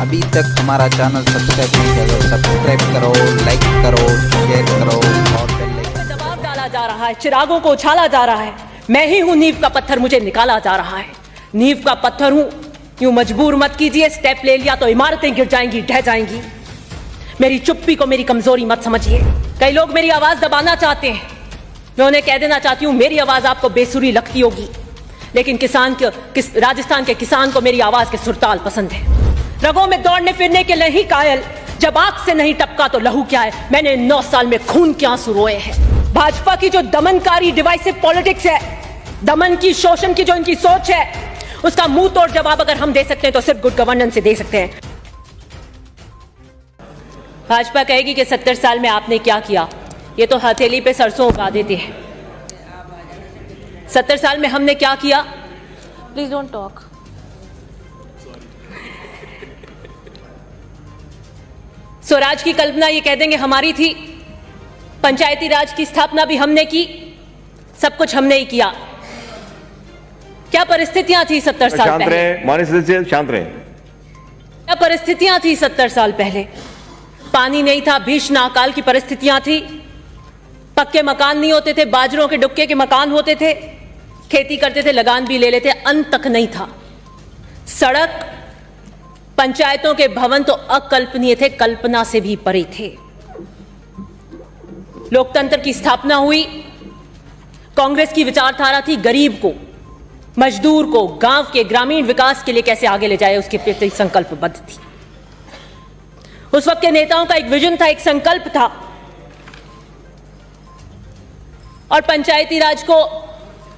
अभी तक हमारा चैनल सब्सक्राइब नहीं किया तो सब्सक्राइब करो, लाइक करो, शेयर करो और बेल आइकन। दबाव डाला जा रहा है, चिरागों को उछाला जा रहा है। मैं ही हूं नींव का पत्थर, मुझे निकाला जा रहा है। नींव का पत्थर हूं, यूं मजबूर मत कीजिए। स्टेप ले लिया तो इमारतें गिर जाएंगी, ढह जाएंगी। मेरी चुप्पी को मेरी कमजोरी मत समझिए। कई लोग मेरी आवाज दबाना चाहते हैं, मैं उन्हें कह देना चाहती हूं मेरी आवाज आपको बेसुरी लगती होगी, लेकिन राजस्थान के किसान को मेरी आवाज के सुरताल पसंद है। रगों में दौड़ने फिरने के लिए ही कायल, जब आंख से नहीं टपका तो लहू क्या है। मैंने 9 साल में खून के आंसू रोए हैं। भाजपा की जो दमनकारी डिवाइसिव पॉलिटिक्स है, दमन की, शोषण की जो इनकी सोच है, उसका मुंह तोड़ जवाब अगर हम दे सकते हैं तो सिर्फ गुड गवर्नेंस से दे सकते हैं। भाजपा कहेगी कि 70 साल में आपने क्या किया, ये तो हथेली पे सरसों उगा देते हैं। 70 साल में हमने क्या किया? Please don't talk. स्वराज की कल्पना ये कह देंगे हमारी थी, पंचायती राज की स्थापना भी हमने की, सब कुछ हमने ही किया। क्या परिस्थितियां थी 70 साल पहले? माननीय सदस्य शांत रहे। क्या परिस्थितियां थी 70 साल पहले? पानी नहीं था, भीषण अकाल की परिस्थितियां थी, पक्के मकान नहीं होते थे, बाजरों के डुक्के के मकान होते थे, खेती करते थे, लगान भी ले लेते, अन्न तक नहीं था। सड़क, पंचायतों के भवन तो अकल्पनीय थे, कल्पना से भी परे थे। लोकतंत्र की स्थापना हुई, कांग्रेस की विचारधारा थी गरीब को, मजदूर को, गांव के ग्रामीण विकास के लिए कैसे आगे ले जाए, उसके प्रति संकल्पबद्ध थी। उस वक्त के नेताओं का एक विजन था, एक संकल्प था। और पंचायती राज को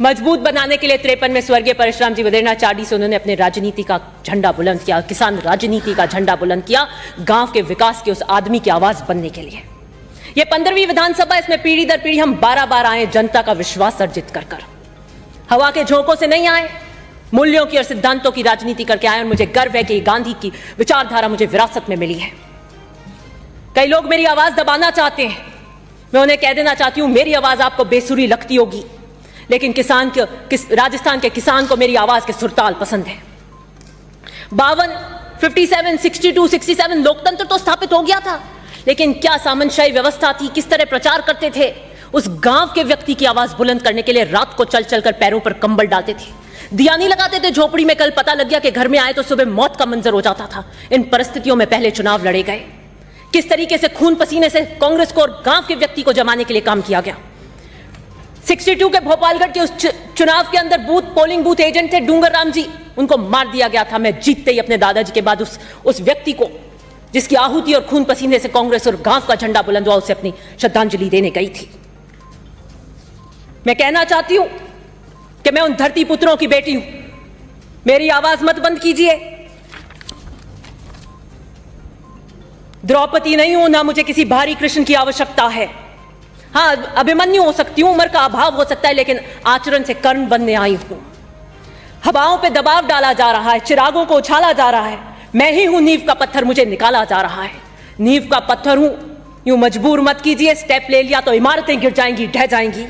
मजबूत बनाने के लिए 53 में स्वर्गीय परशुराम जी वदेरना चाडी से उन्होंने अपने राजनीति का झंडा बुलंद किया, किसान राजनीति का झंडा बुलंद किया, गांव के विकास के उस आदमी की आवाज बनने के लिए। यह 15वीं विधानसभा, इसमें पीढ़ी दर पीढ़ी हम 12 बार आए, जनता का विश्वास अर्जित कर कर। हवा के झोंकों से नहीं आए, मूल्यों की और सिद्धांतों की राजनीति करके आए। और मुझे गर्व है कि गांधी की विचारधारा मुझे विरासत में मिली है। कई लोग मेरी आवाज दबाना चाहते हैं, मैं उन्हें कह देना चाहती हूं मेरी आवाज आपको बेसुरी लगती होगी, लेकिन राजस्थान के किसान को मेरी आवाज के सुरताल पसंद है। 52, 57, 62, 67 लोकतंत्र तो स्थापित हो गया था, लेकिन क्या सामंतशाही व्यवस्था थी, किस तरह प्रचार करते थे। उस गांव के व्यक्ति की आवाज बुलंद करने के लिए रात को चल चल कर पैरों पर कंबल डालते थे, दिया नहीं लगाते थे झोपड़ी में। कल पता लग गया कि घर में आए तो सुबह मौत का मंजर हो जाता था। इन परिस्थितियों में पहले चुनाव लड़े गए, किस तरीके से खून पसीने से कांग्रेस को और गांव के व्यक्ति को जमाने के लिए काम किया गया। 62 के भोपालगढ़ के उस चुनाव के अंदर पोलिंग बूथ एजेंट थे डूंगर राम जी, उनको मार दिया गया था। मैं जीतते ही अपने दादाजी के बाद उस व्यक्ति को, जिसकी आहुति और खून पसीने से कांग्रेस और गांव का झंडा बुलंद हुआ, उसे अपनी श्रद्धांजलि देने गई थी। मैं कहना चाहती हूं कि मैं उन धरती पुत्रों की बेटी हूं, मेरी आवाज मत बंद कीजिए। द्रौपदी नहीं हूं, ना मुझे किसी भारी कृष्ण की आवश्यकता है। हाँ, अभिमन्यु हो सकती हूं, उम्र का अभाव हो सकता है, लेकिन आचरण से कर्ण बनने आई हूं। हवाओं पे दबाव डाला जा रहा है, चिरागों को उछाला जा रहा है। मैं ही हूं नींव का पत्थर, मुझे निकाला जा रहा है। नींव का पत्थर हूं, यूं मजबूर मत कीजिए। स्टेप ले लिया तो इमारतें गिर जाएंगी, ढह जाएंगी।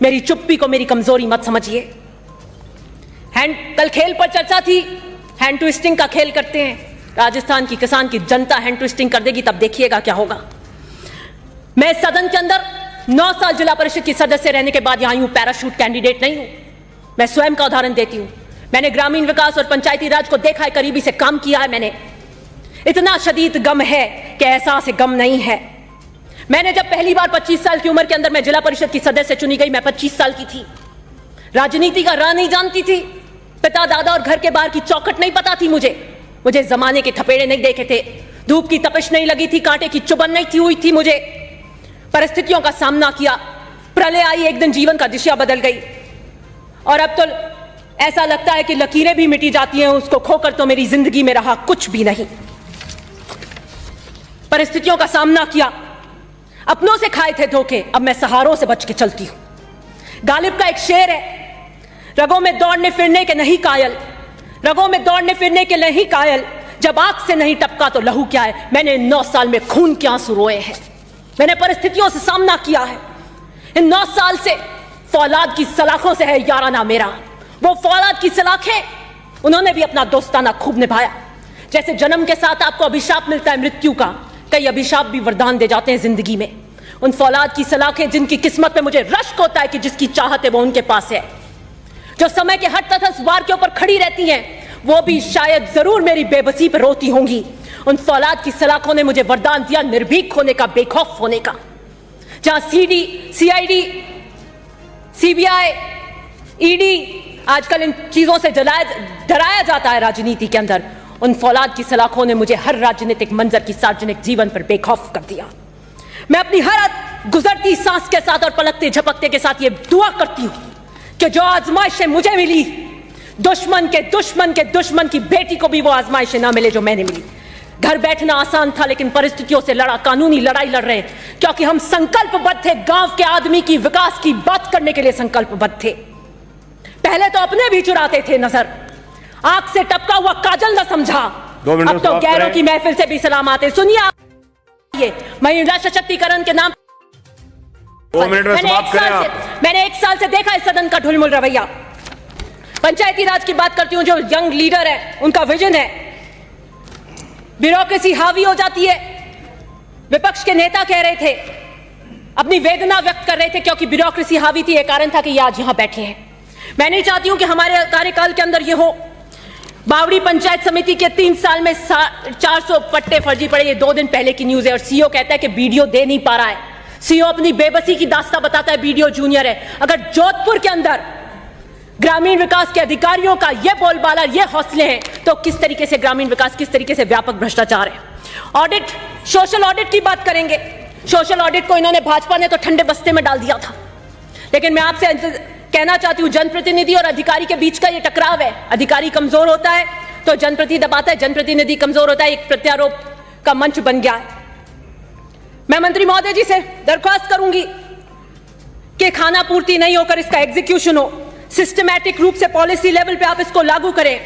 मेरी चुप्पी को मेरी कमजोरी मत समझिए। कल खेल पर चर्चा थी, हैंड ट्विस्टिंग का खेल करते हैं। राजस्थान की किसान की जनता हैंड ट्विस्टिंग कर देगी, तब देखिएगा क्या होगा। मैं सदन के अंदर 9 साल जिला परिषद की सदस्य रहने के बाद यहां हूं, पैराशूट कैंडिडेट नहीं हूं। मैं स्वयं का उदाहरण देती हूं। मैंने ग्रामीण विकास और पंचायती राज को देखा है, करीबी से काम किया है। मैंने इतना शदीद गम है कि एहसास गम नहीं है। मैंने जब पहली बार 25 साल की उम्र के अंदर मैं जिला परिषद की सदस्य चुनी गई, मैं 25 साल की थी। राजनीति का राह नहीं जानती थी, पिता दादा और घर के बाहर की चौखट नहीं पता थी मुझे जमाने के थपेड़े नहीं देखे थे, धूप की तपिश नहीं लगी थी, कांटे की चुभन नहीं हुई थी। मुझे परिस्थितियों का सामना किया, प्रलय आई, एक दिन जीवन का दिशा बदल गई। और अब तो ऐसा लगता है कि लकीरें भी मिटी जाती हैं, उसको खोकर तो मेरी जिंदगी में रहा कुछ भी नहीं। परिस्थितियों का सामना किया, अपनों से खाए थे धोखे, अब मैं सहारों से बच के चलती हूं। गालिब का एक शेर है, रगों में दौड़ने फिरने के नहीं कायल, रगों में दौड़ने फिरने के नहीं कायल, जब आंख से नहीं टपका तो लहू क्या है। मैंने 9 साल में खून के आंसू रोए हैं, मैंने परिस्थितियों से सामना किया है। इन 9 साल से फौलाद की सलाखों से है याराना मेरा। वो फौलाद की सलाखें, उन्होंने भी अपना दोस्ताना खूब निभाया। जैसे जन्म के साथ आपको अभिशाप मिलता है मृत्यु का, कई अभिशाप भी वरदान दे जाते हैं जिंदगी में। उन फौलाद की सलाखें जिनकी किस्मत में मुझे रश्क होता है कि जिसकी चाहत है वो उनके पास है, जो समय के हर तथस वार के ऊपर खड़ी रहती हैं, वो भी शायद जरूर मेरी बेबसी पर रोती होंगी। उन फौलाद की सलाखों ने मुझे वरदान दिया निर्भीक होने का, बेखौफ होने का। जहां सीआईडी, सीबीआई, ईडी आजकल इन चीजों से डराया जाता है राजनीति के अंदर, उन फौलाद की सलाखों ने मुझे हर राजनीतिक मंजर की सार्वजनिक जीवन पर बेखौफ कर दिया। मैं अपनी हर गुजरती सांस के साथ और पलकते झपकते के साथ ये दुआ करती हूं कि जो आजमाइशें मुझे मिली, दुश्मन के दुश्मन के दुश्मन की बेटी को भी वो आजमाइशें ना मिले जो मैंने मिली। घर बैठना आसान था, लेकिन परिस्थितियों से लड़ा, कानूनी लड़ाई लड़ रहे हैं, क्योंकि हम संकल्पबद्ध थे, गांव के आदमी की विकास की बात करने के लिए संकल्पबद्ध थे। पहले तो अपने भी चुराते थे नजर, आंख से टपका हुआ काजल न समझा, अब तो गैरों की महफिल से भी सलाम आते। सुनिए, महिला सशक्तिकरण के नाम मैंने एक साल से देखा इस सदन का ढुलमुल रवैया। पंचायती राज की बात करती हूं, जो यंग लीडर है उनका विजन है, ब्यूरोक्रेसी हावी हो जाती है। विपक्ष के नेता कह रहे थे, अपनी वेदना व्यक्त कर रहे थे, क्योंकि ब्यूरोक्रेसी हावी थी। एक कारण था कि ये आज यहां बैठे हैं। मैं नहीं चाहती हूं कि हमारे कार्यकाल के अंदर ये हो। बावड़ी पंचायत समिति के 3 साल में 400 पट्टे फर्जी पड़े, ये 2 दिन पहले की न्यूज है। और सीओ कहता है कि बीडीओ दे नहीं पा रहा है। सीओ अपनी बेबसी की दास्तां बताता है, बीडीओ जूनियर है। अगर जोधपुर के अंदर ग्रामीण विकास के अधिकारियों का ये बोलबाला, ये हौसले हैं, तो किस तरीके से ग्रामीण विकास, किस तरीके से व्यापक भ्रष्टाचार है। ऑडिट, सोशल ऑडिट की बात करेंगे। सोशल ऑडिट को इन्होंने, भाजपा ने तो ठंडे बस्ते में डाल दिया था। लेकिन मैं आपसे कहना चाहती हूं, जनप्रतिनिधि और अधिकारी के बीच का ये टकराव है। अधिकारी कमजोर होता है तो जनप्रतिनिधि दबाता है, जनप्रतिनिधि कमजोर होता है, एक प्रत्यारोप का मंच बन गया है। मैं मंत्री महोदय जी से दरख्वास्त करूंगी कि खाना पूर्ति नहीं होकर इसका एग्जीक्यूशन हो, सिस्टमैटिक रूप से पॉलिसी लेवल पे आप इसको लागू करें।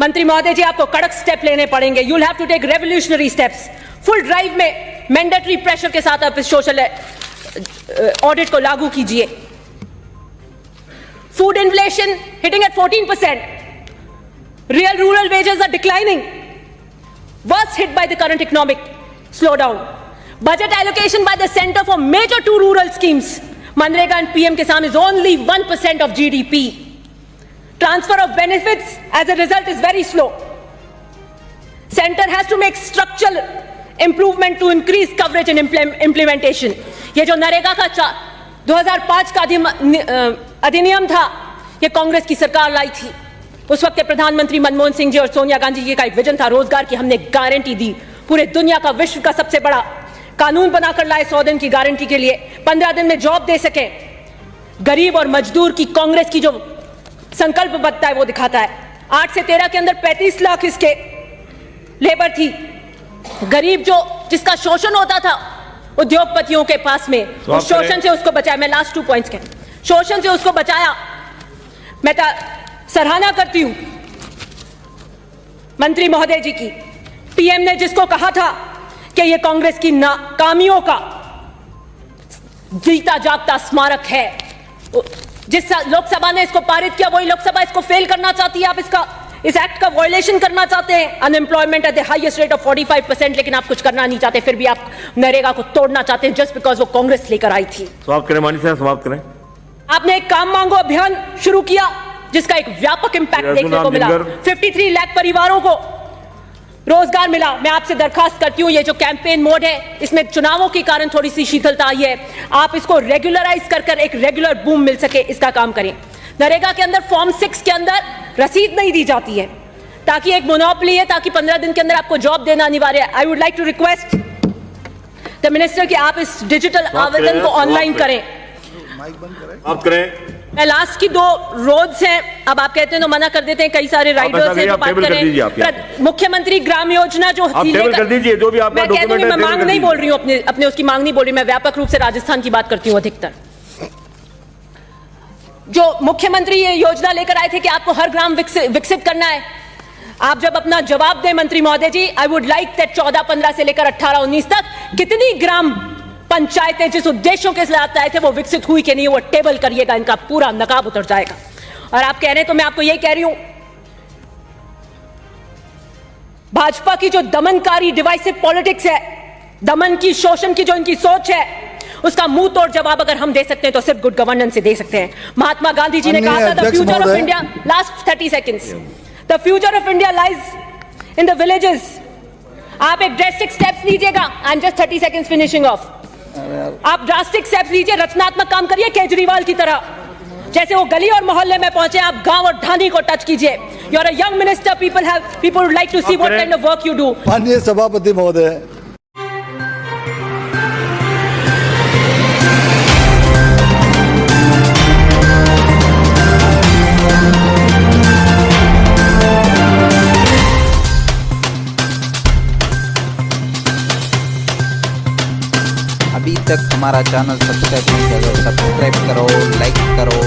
मंत्री महोदय जी, आपको कड़क स्टेप लेने पड़ेंगे। You will have to take revolutionary steps. Full drive में मैंडेटरी प्रेशर के साथ आप इस सोशल ऑडिट को लागू कीजिए। Food inflation hitting at 14%. Real rural wages are declining. Was hit by the current economic slowdown. Budget allocation by the center for major 2 rural schemes, Manrega and PM Kisan, is only 1% of GDP. Transfer of benefits as a result is very slow. Center has to make structural improvement to increase coverage and implementation. ये जो नरेगा का 2005 का अधिनियम था, ये कांग्रेस की सरकार लाई थी। उस वक्त के प्रधानमंत्री मनमोहन सिंह जी और सोनिया गांधी जी का एक विजन था रोजगार की। हमने गारंटी दी, पूरे दुनिया का, विश्व का सबसे बड़ा कानून बनाकर लाए 100 दिन की गारंटी के लिए, 15 दिन में जॉब दे सके। गरीब और मजदूर की कांग्रेस की जो संकल्पबद्धता है वो दिखाता है। 8 से 13 के अंदर 35 लाख इसके लेबर थी। गरीब जो, जिसका शोषण होता था उद्योगपतियों के पास में, उस शोषण से उसको बचाया। मैं लास्ट 2 पॉइंट्स के, शोषण से उसको बचाया। मैं सराहना करती हूं मंत्री महोदय जी की। पीएम ने जिसको कहा था कि ये कांग्रेस की नाकामियों का जीता जागता स्मारक है, जिस लोकसभा ने इसको पारित किया वही लोकसभा इसको फेल करना चाहती है। आप इस एक्ट का वायलेशन करना चाहते हैं। Unemployment at the highest rate of 45%, लेकिन आप कुछ करना नहीं चाहते, फिर भी आप नरेगा को तोड़ना चाहते हैं जस्ट बिकॉज वो कांग्रेस लेकर आई थी। समाप्त करें माननीय साहब, समाप्त करें। आपने एक काम मांगो अभियान शुरू किया जिसका एक व्यापक इंपैक्ट देखने को मिला। 53 लाख परिवारों को रोजगार मिला। मैं आपसे दरखास्त करती हूं, ये जो कैंपेन मोड है, इसमें चुनावों के कारण थोड़ी सी शीतलता आई है, आप इसको रेगुलराइज कर एक रेगुलर बूम मिल सके, इसका काम करें। नरेगा के अंदर फॉर्म 6 के अंदर रसीद नहीं दी जाती है, ताकि एक मोनोपोली है, ताकि 15 दिन के अंदर आपको जॉब देना अनिवार्य है। I would like to request the minister कि आप इस डिजिटल आवेदन को ऑनलाइन करें। आप करें। मैं लास्ट की 2 रोड्स हैं, अब आप कहते हैं तो मना कर देते हैं, कई सारे राइडर्स हैं जो बात करें। मुख्यमंत्री ग्राम योजना जो कर दीजिए, जो भी आपका डॉक्यूमेंट है, मैं मांग नहीं बोल रही हूँ, अपने उसकी मांग नहीं बोल रही, मैं व्यापक रूप से राजस्थान की बात करती हूँ। अधिकतर जो मुख्यमंत्री ये योजना लेकर आए थे कि आपको हर ग्राम विकसित करना है, आप जब अपना जवाब दें मंत्री महोदय जी, आई वुड लाइक दैट 14-15 से लेकर 18-19 तक कितनी ग्राम पंचायतें जिस उद्देश्यों के साथ आए थे वो विकसित हुई कि नहीं, वो टेबल करिएगा, इनका पूरा नकाब उतर जाएगा। और आप कह रहे हैं तो मैं आपको यही कह रही हूं, भाजपा की जो दमनकारी डिवाइसिव पॉलिटिक्स है, दमन की, शोषण की जो इनकी सोच है, उसका मुंह तोड़ जवाब अगर हम दे सकते हैं तो सिर्फ गुड गवर्नेंस से दे सकते हैं। महात्मा गांधी जी ने कहा था the future of India, last 30 seconds, the future of India lies in the villages. आप एक ड्रास्टिक स्टेप्स लीजिएगा, I am just 30 seconds finishing of. आप ड्रास्टिक स्टेप्स लीजिए, रचनात्मक काम करिए केजरीवाल की तरह, जैसे वो गली और मोहल्ले में पहुंचे, आप गांव और ढाणी को टच कीजिए। You are a young minister, people would like to see what kind of work you do. माननीय सभापति महोदय, अभी तक हमारा चैनल सब्सक्राइब नहीं किया तो सब्सक्राइब करो, लाइक करो